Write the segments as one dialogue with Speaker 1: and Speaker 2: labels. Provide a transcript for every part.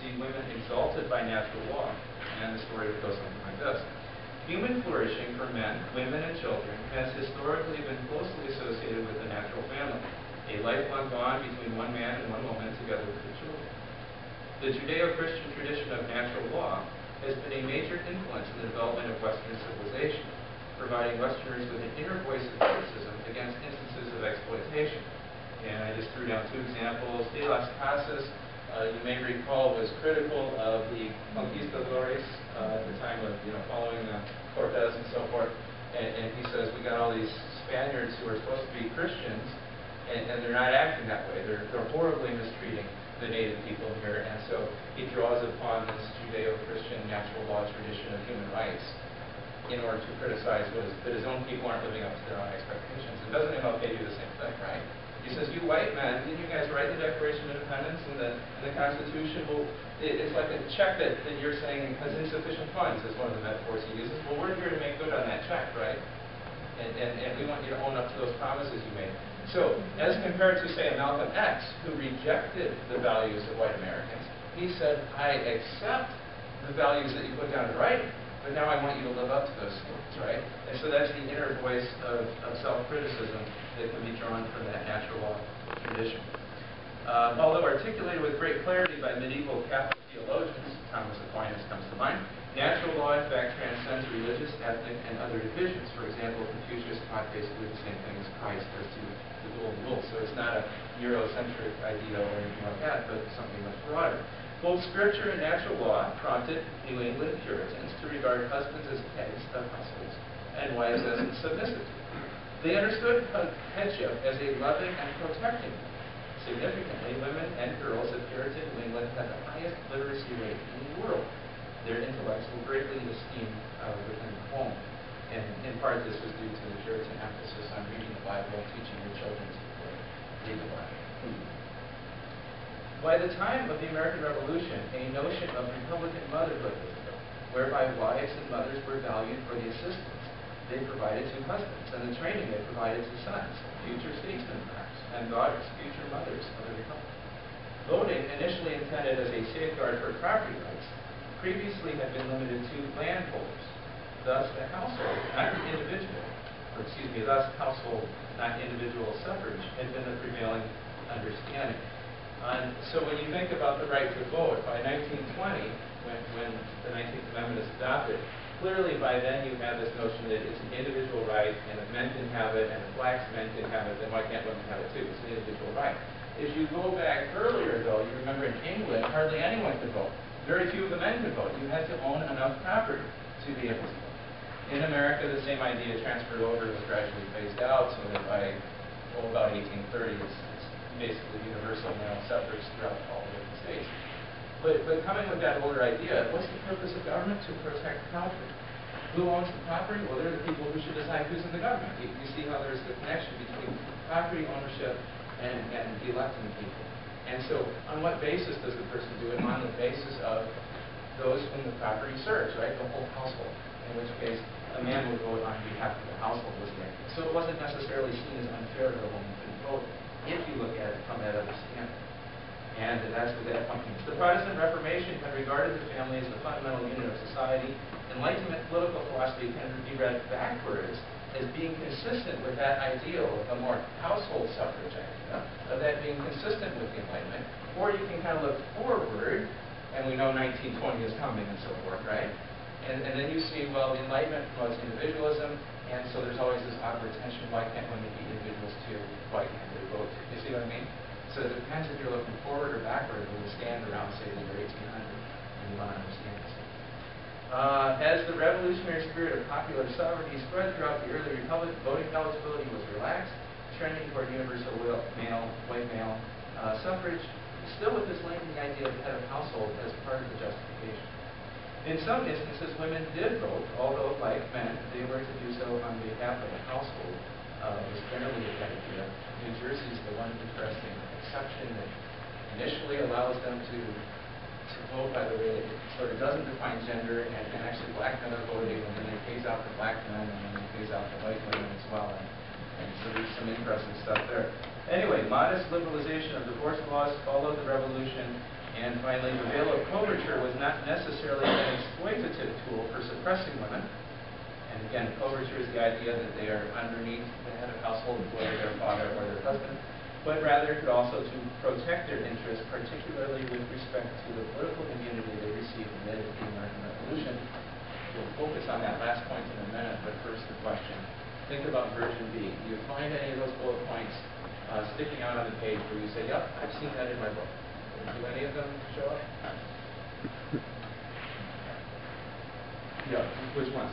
Speaker 1: see women exalted by natural law. And the story would go something like this. Human flourishing for men, women, and children has historically been closely associated with the natural family, a lifelong bond between one man and one woman together with their children. The Judeo-Christian tradition of natural law has been a major influence in the development of Western civilization, providing Westerners with an inner voice of criticism against instances of exploitation. And I just threw down two examples. De las Casas, you may recall, was critical of the conquistadores at the time of, following Cortez and so forth. And he says, we got all these Spaniards who are supposed to be Christians, and they're not acting that way. They're horribly mistreating the native people here. And so he draws upon this Judeo-Christian natural law tradition of human rights in order to criticize that his own people aren't living up to their own expectations. And doesn't MLK do the same thing, right? He says, you white men, didn't you guys write the Declaration of Independence and the Constitution? Well, it's like a check that you're saying has insufficient funds, is one of the metaphors he uses. Well, we're here to make good on that check, right? And we want you to own up to those promises you made. So, as compared to, say, a Malcolm X, who rejected the values of white Americans, he said, I accept the values that you put down in writing, but now I want you to live up to those things, right? And so that's the inner voice of self-criticism that can be drawn from that natural law tradition. Although articulated with great clarity by medieval Catholic theologians, Thomas Aquinas comes to mind, natural law in fact transcends religious, ethnic, and other divisions. For example, Confucius taught basically the same thing as Christ does to the golden rule. So it's not a Eurocentric idea or anything like that, but something much broader. Both Scripture and natural law prompted New England Puritans to regard husbands as heads of households and wives as submissive. They understood headship as a loving and protecting. Significantly, women and girls of Puritan New England had the highest literacy rate in the world. Their intellects were greatly esteemed within the home. And in part, this was due to the Puritan emphasis on reading the Bible and teaching your children to read the Bible. By the time of the American Revolution, a notion of Republican motherhood was built, whereby wives and mothers were valued for the assistance they provided to husbands and the training they provided to sons, future statesmen perhaps, and daughters, future mothers of the Republic. Voting, initially intended as a safeguard for property rights, previously had been limited to landholders. Thus, the household, not the individual, thus household, not individual suffrage, had been the prevailing understanding. So when you think about the right to vote, by 1920, when the 19th Amendment is adopted, clearly by then you have this notion that it's an individual right, and if men can have it, and if blacks men can have it, then why can't women have it too? It's an individual right. If you go back earlier, though, you remember in England, hardly anyone could vote. Very few of the men could vote. You had to own enough property to be able to vote. In America, the same idea transferred over and was gradually phased out, so that by about 1830, it's basically universal male suffrage throughout all the different states. But coming with that older idea, what's the purpose of government? To protect property. Who owns the property? Well, they're the people who should decide who's in the government. You see how there's the connection between property ownership and electing people. And so, on what basis does the person do it? On the basis of those whom the property serves, right? The whole household. In which case, a man would vote on behalf of the household was the idea. So it wasn't necessarily seen as unfair that a woman couldn't vote, if you look at it from that understanding. And that's what that comes from. The Protestant Reformation had regarded the family as the fundamental unit of society. Enlightenment political philosophy can be read backwards as being consistent with that ideal of a more household suffrage idea, of that being consistent with the Enlightenment. Or you can kind of look forward, and we know 1920 is coming and so forth, right? And then you see, well, the Enlightenment promotes individualism, and so there's always this awkward tension. Why can't women be individuals too? Why can't they vote? You see what I mean? So it depends if you're looking forward or backward when you stand around, say, the year 1800, and you want to understand this. As the revolutionary spirit of popular sovereignty spread throughout the early republic, voting eligibility was relaxed, trending toward universal white male suffrage, still with this lengthening idea of the head of household as part of the justification. In some instances, women did vote, although, like men, they were to do so on behalf of the household. Was generally a bad idea. New Jersey is the one interesting exception that initially allows them to vote by the way it sort of doesn't define gender, and actually black men are voting, and then it pays out for black men, and then it pays out for white women as well. And so there's some interesting stuff there. Anyway, modest liberalization of divorce laws followed the revolution, and Finally, the veil of coverture was not necessarily an exploitative tool for suppressing women. And again, coverture is the idea that they are underneath the head of household, whether their father or their husband, but rather could also to protect their interests, particularly with respect to the political immunity they received amid the American Revolution. We'll focus on that last point in a minute, but first the question. Think about version B. Do you find any of those bullet points sticking out on the page where you say, yep, I've seen that in my book? Do any of them show up? Yeah, which ones?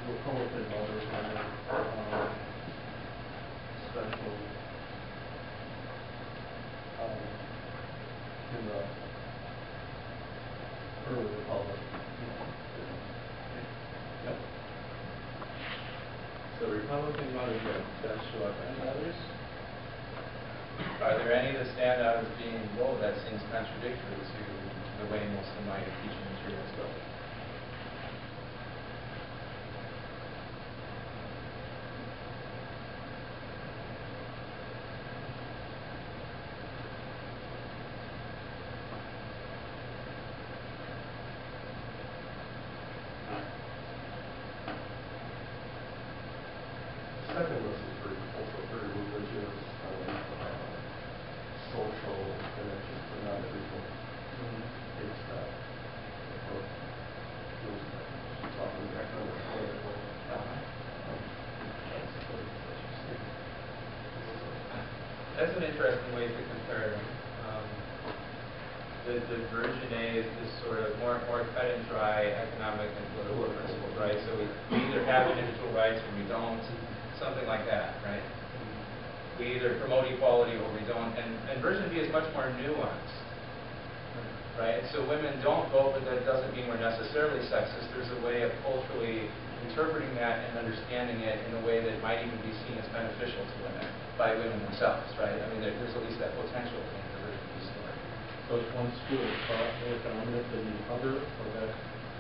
Speaker 2: Republican voters are special in the early republic.
Speaker 1: Yep. So Republican motherhood does show up. Any others? Are there any that stand out as being, whoa, that seems contradictory to the way most of my teaching materials go?
Speaker 2: Second list is also very religious, social connections, but not everyone takes that approach. Talking back on the political.
Speaker 1: That's an interesting way to compare them. The version A is sort of more cut and dry economic and political principles, right? So we either have individual rights or we don't, something like that, right? We either promote equality or we don't. And version B is much more nuanced, right? So women don't vote, but that doesn't mean we're necessarily sexist. There's a way of culturally interpreting that and understanding it in a way that might even be seen as beneficial to women by women themselves, right? I mean, there's at least that potential in the version B story.
Speaker 2: So it's one school of thought more dominant than the other, or that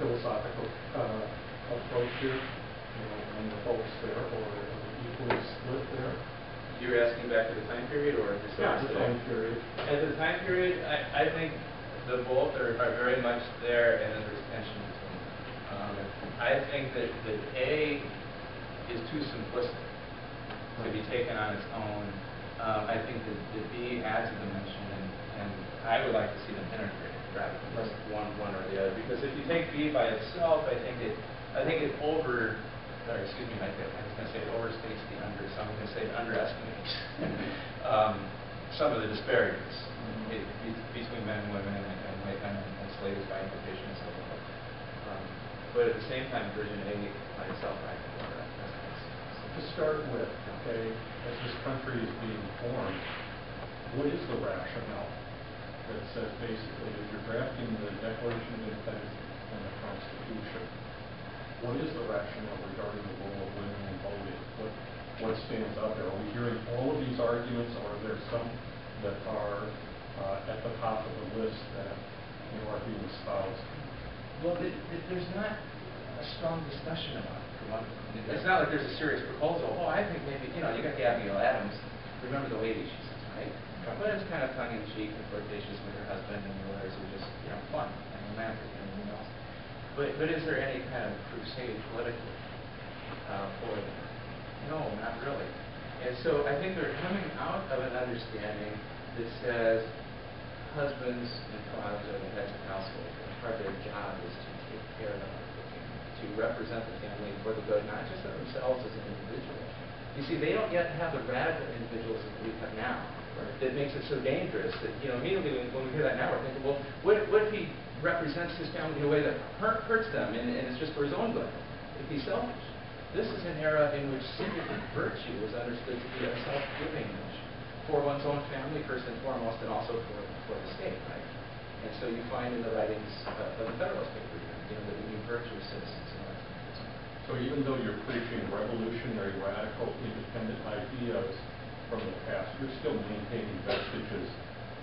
Speaker 2: philosophical approach here, and the folks there, or equally split there?
Speaker 1: You're asking back to the time period, or just
Speaker 2: the time period.
Speaker 1: At the time period, I think the both are very much there, and then there's tension between them. I think that A is too simplistic to be taken on its own. I think that B adds a dimension, and I would like to see them integrated rather than just one or the other. Because if you take B by itself, I think it overstates the under. So I'm going to say it underestimates some of the disparities between men and women and white men and slaves by implication and so forth. But at the same time, version A by itself, I think overestimates.
Speaker 2: To start with, okay, as this country is being formed, what is the rationale that says basically if you're drafting the Declaration of Independence and the Constitution, what is the rationale regarding the role of women in voting? What stands out there? Are we hearing all of these arguments, or are there some that are at the top of the list that are being espoused?
Speaker 1: Well, there's not a strong discussion about it, for one thing. It's not like there's a serious proposal. Oh, I think maybe, you got Gabrielle Adams. Remember the lady, she says, right? But it's kind of tongue-in-cheek and flirtatious with her husband, and the others are just, fun and romantic and everything else. But is there any kind of crusade politically for them? No, not really. And so I think they're coming out of an understanding that says husbands and fathers are the heads of household, and part of their job is to take care of the family, to represent the family for the good, not just of themselves as an individual. You see, they don't yet have the radical individualism that we have now, that makes it so dangerous that, immediately when we hear that now, we're thinking, well, what if he represents his family in a way that hurts them and it's just for his own good, if he's selfish? This is an era in which civic virtue was understood to be a self-giving notion for one's own family, first and foremost, and also for the state, right? And so you find in the writings of the Federalist Papers, that we need virtuous citizens and that kind of thing.
Speaker 2: So even though you're preaching revolutionary, radical, independent ideas from the past, you're still maintaining vestiges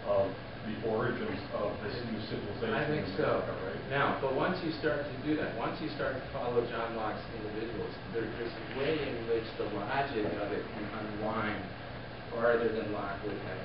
Speaker 2: of the origins of this new civilization.
Speaker 1: I think
Speaker 2: in
Speaker 1: so.
Speaker 2: America, right?
Speaker 1: Now, but once you start to do that, once you start to follow John Locke's individuals, there's a way in which the logic of it can unwind farther than Locke would have